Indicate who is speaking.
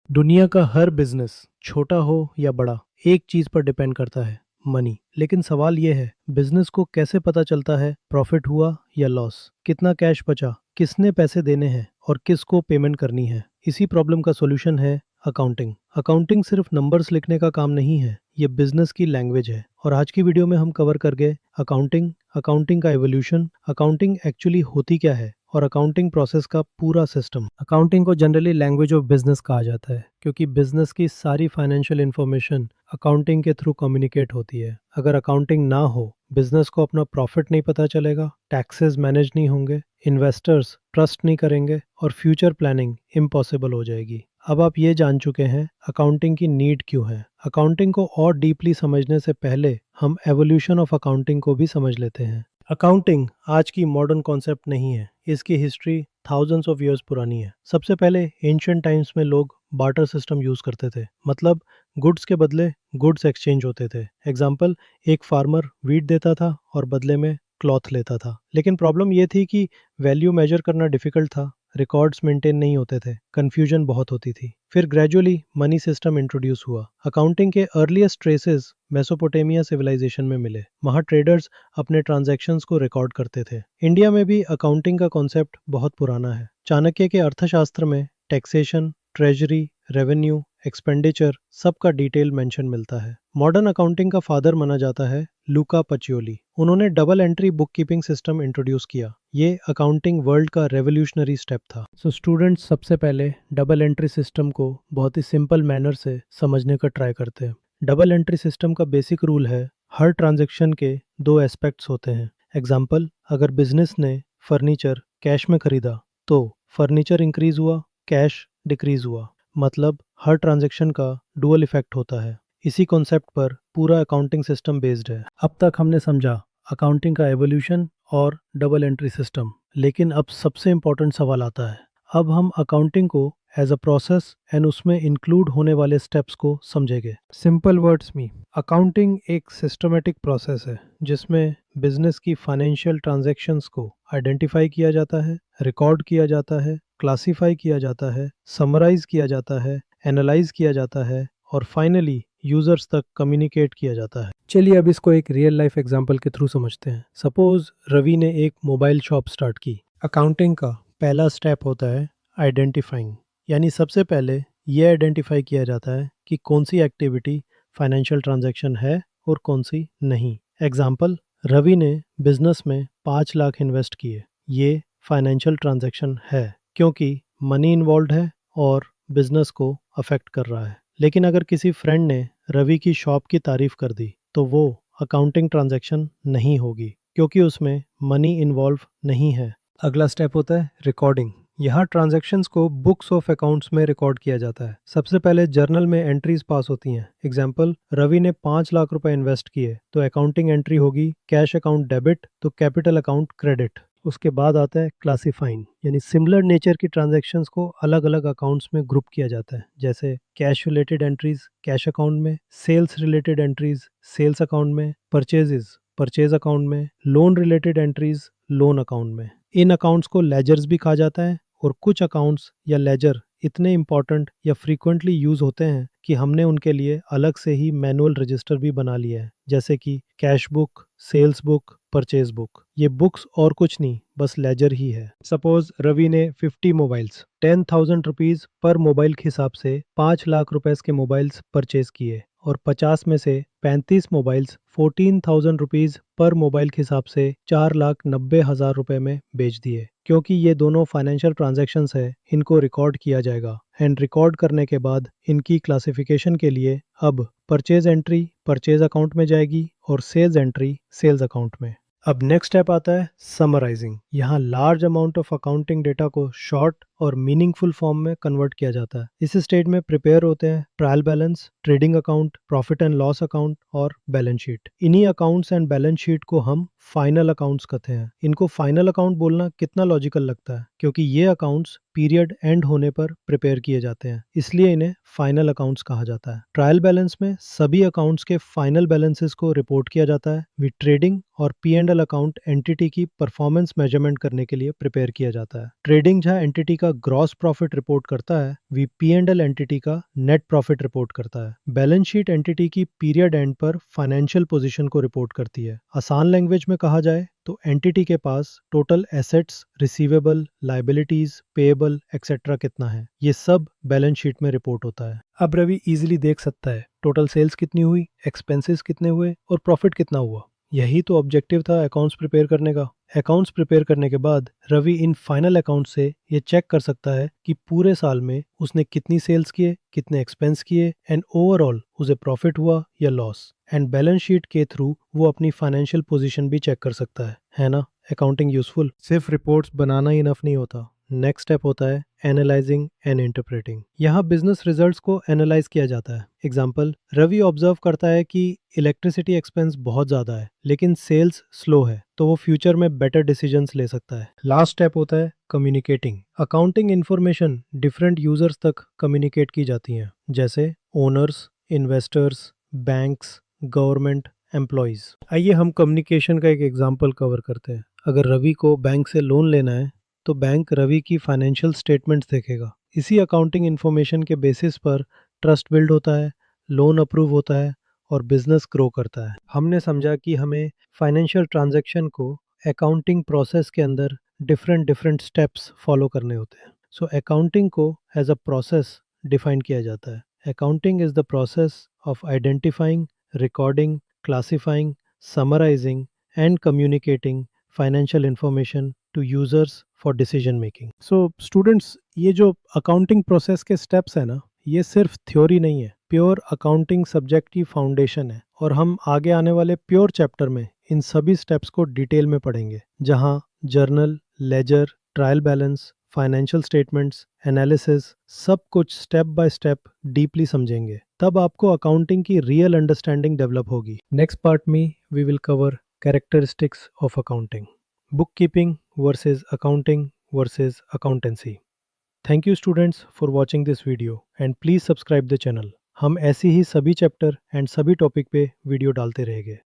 Speaker 1: दुनिया का हर बिजनेस, छोटा हो या बड़ा, एक चीज पर डिपेंड करता है, मनी। लेकिन सवाल यह है, बिजनेस को कैसे पता चलता है प्रॉफिट हुआ या लॉस, कितना कैश बचा, किसने पैसे देने हैं और किसको पेमेंट करनी है। इसी प्रॉब्लम का सॉल्यूशन है अकाउंटिंग। अकाउंटिंग सिर्फ नंबर्स लिखने का काम नहीं है, ये बिजनेस की लैंग्वेज है। और आज की वीडियो में हम कवर करके अकाउंटिंग, अकाउंटिंग का एवोल्यूशन, अकाउंटिंग एक्चुअली होती क्या है और अकाउंटिंग प्रोसेस का पूरा सिस्टम। अकाउंटिंग को जनरली लैंग्वेज ऑफ बिजनेस कहा जाता है क्योंकि बिजनेस की सारी फाइनेंशियल इंफॉर्मेशन अकाउंटिंग के थ्रू कम्युनिकेट होती है। अगर अकाउंटिंग ना हो, बिजनेस को अपना प्रॉफिट नहीं पता चलेगा, टैक्सेस मैनेज नहीं होंगे, इन्वेस्टर्स ट्रस्ट नहीं करेंगे और फ्यूचर प्लानिंग इम्पॉसिबल हो जाएगी। अब आप ये जान चुके हैं अकाउंटिंग की नीड क्यों है। अकाउंटिंग को और डीपली समझने से पहले हम एवोल्यूशन ऑफ अकाउंटिंग को भी समझ लेते हैं। अकाउंटिंग आज की मॉडर्न कॉन्सेप्ट नहीं है, इसकी हिस्ट्री थाउजेंड्स ऑफ इयर्स पुरानी है। सबसे पहले एंशिएंट टाइम्स में लोग बार्टर सिस्टम यूज करते थे, मतलब गुड्स के बदले गुड्स एक्सचेंज होते थे। एग्जाम्पल, एक फार्मर वीट देता था और बदले में क्लॉथ लेता था। लेकिन प्रॉब्लम यह थी कि वैल्यू मेजर करना डिफिकल्ट था, रिकॉर्ड्स मेंटेन नहीं होते थे, कंफ्यूजन बहुत होती थी। फिर ग्रेजुअली मनी सिस्टम इंट्रोड्यूस हुआ। अकाउंटिंग के अर्लीस्ट ट्रेसेस मेसोपोटामिया सिविलाइजेशन में मिले। वहाँ ट्रेडर्स अपने ट्रांजैक्शंस को रिकॉर्ड करते थे। इंडिया में भी अकाउंटिंग का कॉन्सेप्ट बहुत पुराना है। चाणक्य के अर्थशास्त्र में टैक्सेशन, ट्रेजरी, रेवेन्यू, एक्सपेंडिचर सबका डिटेल मेंशन मिलता है। मॉडर्न अकाउंटिंग का फादर माना जाता है लूका पचियोली। उन्होंने double entry book keeping system introduce किया। ये अकाउंटिंग वर्ल्ड का रेवोल्यूशनरी स्टेप था। स्टूडेंट्स सबसे पहले डबल एंट्री सिस्टम को बहुत ही सिंपल मैनर से समझने का ट्राई करते हैं। डबल एंट्री सिस्टम का बेसिक रूल है, हर ट्रांजैक्शन के दो एस्पेक्ट्स होते हैं। एग्जाम्पल, अगर बिजनेस ने फर्नीचर कैश में खरीदा तो फर्नीचर इंक्रीज हुआ, कैश डिक्रीज हुआ। मतलब हर ट्रांजैक्शन का डुअल इफेक्ट होता है। इसी कॉन्सेप्ट पर पूरा अकाउंटिंग सिस्टम बेस्ड है। अब तक हमने समझा अकाउंटिंग का एवोल्यूशन और डबल एंट्री सिस्टम, लेकिन अब सबसे इम्पोर्टेंट सवाल आता है। अब हम अकाउंटिंग को एज अ प्रोसेस एंड उसमें इंक्लूड होने वाले स्टेप्स को समझेंगे। सिंपल वर्ड्स में, अकाउंटिंग एक सिस्टमेटिक प्रोसेस है जिसमें बिजनेस की फाइनेंशियल ट्रांजैक्शंस को आइडेंटिफाई किया जाता है, रिकॉर्ड किया जाता है, क्लासिफाई किया जाता है, समराइज किया जाता है, एनालाइज किया जाता है और फाइनली यूजर्स तक कम्युनिकेट किया जाता है। चलिए अब इसको एक रियल लाइफ एग्जांपल के थ्रू समझते हैं। सपोज रवि ने एक मोबाइल शॉप स्टार्ट की। अकाउंटिंग का पहला स्टेप होता है आइडेंटिफाइंग, यानी सबसे पहले ये आइडेंटिफाई किया जाता है कि कौन सी एक्टिविटी फाइनेंशियल ट्रांजैक्शन है और कौन सी नहीं। एग्जाम्पल, रवि ने बिजनेस में 5 लाख इन्वेस्ट किए। ये फाइनेंशियल ट्रांजैक्शन है क्योंकि मनी इन्वॉल्व है और बिजनेस को अफेक्ट कर रहा है। लेकिन अगर किसी फ्रेंड ने रवि की शॉप की तारीफ कर दी तो वो अकाउंटिंग ट्रांजैक्शन नहीं होगी क्योंकि उसमें मनी इन्वॉल्व नहीं है। अगला स्टेप होता है रिकॉर्डिंग। यहाँ ट्रांजैक्शंस को बुक्स ऑफ अकाउंट्स में रिकॉर्ड किया जाता है। सबसे पहले जर्नल में एंट्रीज पास होती हैं। एग्जाम्पल, रवि ने 5 लाख रुपए इन्वेस्ट किए तो अकाउंटिंग एंट्री होगी कैश अकाउंट डेबिट तो कैपिटल अकाउंट क्रेडिट। उसके बाद आता है क्लासिफाइंग, यानी सिमिलर नेचर की ट्रांजैक्शंस को अलग अलग अकाउंट्स में ग्रुप किया जाता है। जैसे cash related entries cash account में, sales related entries sales account में, परचेजेस परचेज अकाउंट में, loan related entries loan account में। इन अकाउंट्स को लेजर्स भी कहा जाता है और कुछ अकाउंट्स या लेजर इतने इंपॉर्टेंट या फ्रीक्वेंटली यूज होते हैं कि हमने उनके लिए अलग से ही मैनुअल रजिस्टर भी बना लिया है, जैसे कि cash book, sales book, purchase book. ये बुक्स और कुछ नहीं, बस लेजर ही है। सपोज रवि ने 50 मोबाइल्स 10,000 रुपीज पर मोबाइल के हिसाब से 5 लाख रुपए के मोबाइल्स परचेज किए और 50 में से 35 मोबाइल्स 14,000 रुपीज पर मोबाइल के हिसाब से 4,90,000 रुपए में बेच दिए। क्योंकि ये दोनों फाइनेंशियल ट्रांजैक्शंस है, इनको रिकॉर्ड किया जाएगा एंड रिकॉर्ड करने के बाद इनकी क्लासिफिकेशन के लिए अब परचेज एंट्री परचेज अकाउंट में जाएगी और सेल्स एंट्री सेल्स अकाउंट में। अब नेक्स्ट स्टेप आता है समराइजिंग। यहाँ large amount of accounting data को शॉर्ट और मीनिंगफुल फॉर्म में कन्वर्ट किया जाता है। इस स्टेज में प्रिपेयर होते हैं trial balance, trading account, profit and loss account और बैलेंस शीट। इन्हीं अकाउंट्स एंड बैलेंस शीट को हम फाइनल अकाउंट्स कहते हैं। इनको फाइनल अकाउंट बोलना कितना लॉजिकल लगता है, क्योंकि ये अकाउंट्स पीरियड एंड होने पर प्रिपेयर किए जाते हैं, इसलिए इन्हें फाइनल अकाउंट्स कहा जाता है। ट्रायल बैलेंस में सभी अकाउंट्स के फाइनल बैलेंसेस को रिपोर्ट किया जाता है। वी ट्रेडिंग और P&L अकाउंट एंटिटी की परफॉर्मेंस मेजरमेंट करने के लिए प्रिपेयर किया जाता है। ट्रेडिंग जहां एंटिटी का ग्रॉस प्रॉफिट रिपोर्ट करता है, वी P&L एंटिटी का नेट प्रॉफिट रिपोर्ट करता है। बैलेंस शीट एंटिटी की पीरियड एंड पर फाइनेंशियल पोजीशन को रिपोर्ट करती है। आसान लैंग्वेज में कहा जाए तो एंटिटी के पास total assets, receivable, liabilities, payable etcetera कितना है, ये सब बैलेंस शीट में रिपोर्ट होता है। अब रवि इजीली देख सकता है टोटल सेल्स कितनी हुई, एक्सपेंसेस कितने हुए और प्रॉफिट कितना हुआ। यही तो ऑब्जेक्टिव था अकाउंट्स प्रिपेयर करने का। अकाउंट्स प्रिपेयर करने के बाद रवि इन फाइनल अकाउंट से ये चेक कर सकता है कि पूरे साल में उसने कितनी सेल्स किए, कितने एक्सपेंस किए एंड ओवरऑल उसे प्रॉफिट हुआ या लॉस। एंड बैलेंस शीट के थ्रू वो अपनी फाइनेंशियल पोजीशन भी चेक कर सकता है ना। Accounting useful. सिर्फ रिपोर्ट्स बनाना ही इनफ नहीं होता, नेक्स्ट स्टेप होता है एनालाइजिंग एंड इंटरप्रेटिंग। यहाँ बिजनेस रिजल्ट्स को एनालाइज किया जाता है। एग्जाम्पल, रवि ऑब्जर्व करता है कि इलेक्ट्रिसिटी एक्सपेंस बहुत ज़्यादा है लेकिन सेल्स स्लो है, तो वो फ्यूचर में बेटर डिसीजंस ले सकता है। लास्ट स्टेप होता है communicating. Accounting information different users तक कम्युनिकेट की जाती हैं, जैसे owners, investors, banks, government, employees. आइए हम कम्युनिकेशन का एक एग्जाम्पल कवर करते हैं। अगर रवि को बैंक से लोन लेना है तो बैंक रवि की फाइनेंशियल स्टेटमेंट्स देखेगा। इसी अकाउंटिंग इन्फॉर्मेशन के बेसिस पर ट्रस्ट बिल्ड होता है, लोन अप्रूव होता है और बिजनेस ग्रो करता है। हमने समझा कि हमें फाइनेंशियल ट्रांजैक्शन को अकाउंटिंग प्रोसेस के अंदर डिफरेंट डिफरेंट स्टेप्स फॉलो करने होते हैं। सो अकाउंटिंग को एज अ प्रोसेस डिफाइन किया जाता है। Accounting is the process of identifying, recording, classifying, summarising and communicating financial information to users for decision making. So students, ये जो अकाउंटिंग प्रोसेस के स्टेप्स है ना, ये सिर्फ थ्योरी नहीं है, प्योर अकाउंटिंग सब्जेक्ट की फाउंडेशन है। और हम आगे आने वाले प्योर चैप्टर में इन सभी स्टेप्स को डिटेल में पढ़ेंगे, जहां journal, ledger, trial balance, financial statements, analysis, सब कुछ स्टेप बाय स्टेप डीपली समझेंगे। तब आपको अकाउंटिंग की रियल अंडरस्टैंडिंग डेवलप होगी। नेक्स्ट पार्ट में we will cover characteristics of accounting, bookkeeping versus accounting versus accountancy. Thank you students for watching this video and please subscribe the channel. हम ऐसी ही सभी chapter and सभी topic पे video डालते रहेंगे।